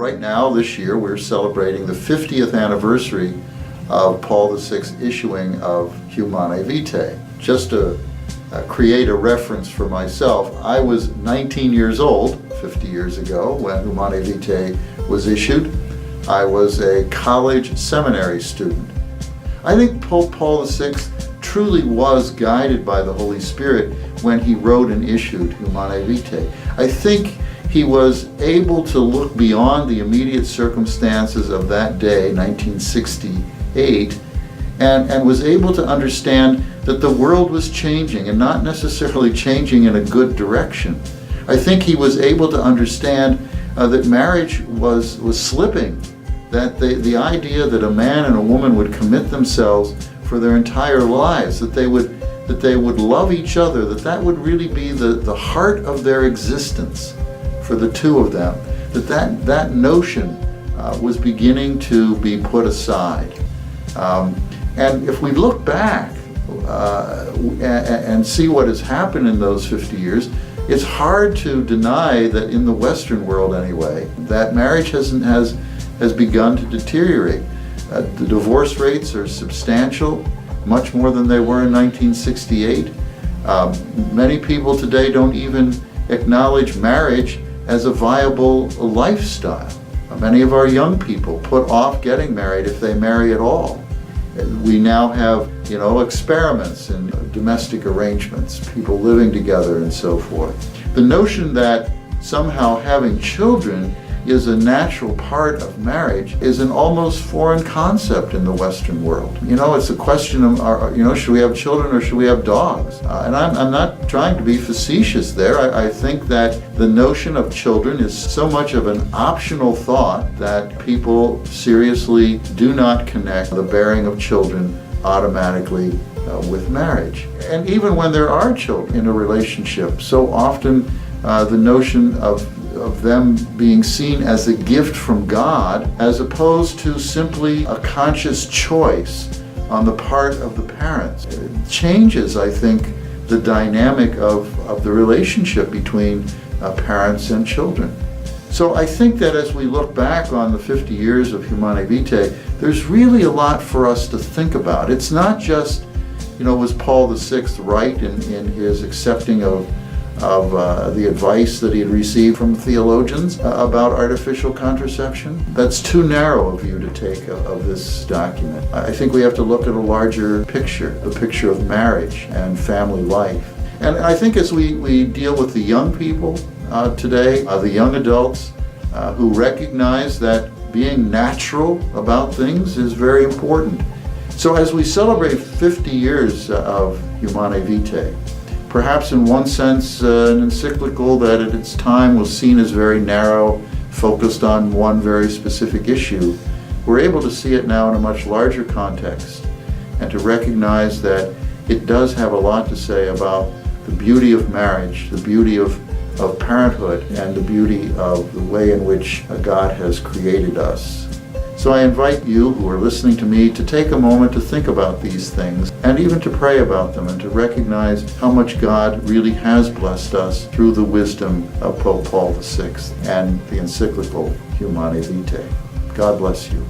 Right now, this year, we're celebrating the 50th anniversary of Paul VI's issuing of Humanae Vitae. Just to create a reference for myself, I was 19 years old 50 years ago when Humanae Vitae was issued. I was a college seminary student. I think Pope Paul VI truly was guided by the Holy Spirit when he wrote and issued Humanae Vitae. I think he was able to look beyond the immediate circumstances of that day, 1968, and was able to understand that the world was changing, and not necessarily changing in a good direction. I think he was able to understand that marriage was slipping, that the idea that a man and a woman would commit themselves for their entire lives, that they would love each other, that would really be the heart of their existence for the two of them, that notion was beginning to be put aside. And if we look back and see what has happened in those 50 years, it's hard to deny that in the Western world anyway, that marriage has begun to deteriorate. The divorce rates are substantial, much more than they were in 1968. Many people today don't even acknowledge marriage as a viable lifestyle. Many of our young people put off getting married if they marry at all. We now have, experiments in domestic arrangements, people living together and so forth. The notion that somehow having children is a natural part of marriage is an almost foreign concept in the Western world. It's a question of, should we have children or should we have dogs? And I'm not trying to be facetious there. I think that the notion of children is so much of an optional thought that people seriously do not connect the bearing of children automatically with marriage. And even when there are children in a relationship, so often the notion of them being seen as a gift from God, as opposed to simply a conscious choice on the part of the parents. It changes, I think, the dynamic of the relationship between parents and children. So I think that as we look back on the 50 years of Humanae Vitae, there's really a lot for us to think about. It's not just, was Paul VI right in his accepting of the advice that he had received from theologians about artificial contraception? That's too narrow a view to take of this document. I think we have to look at a larger picture, the picture of marriage and family life. And I think as we deal with the young people today, the young adults who recognize that being natural about things is very important. So as we celebrate 50 years of Humanae Vitae, perhaps in one sense an encyclical that at its time was seen as very narrow, focused on one very specific issue, we're able to see it now in a much larger context and to recognize that it does have a lot to say about the beauty of marriage, the beauty of parenthood, and the beauty of the way in which God has created us. So I invite you who are listening to me to take a moment to think about these things and even to pray about them and to recognize how much God really has blessed us through the wisdom of Pope Paul VI and the encyclical Humanae Vitae. God bless you.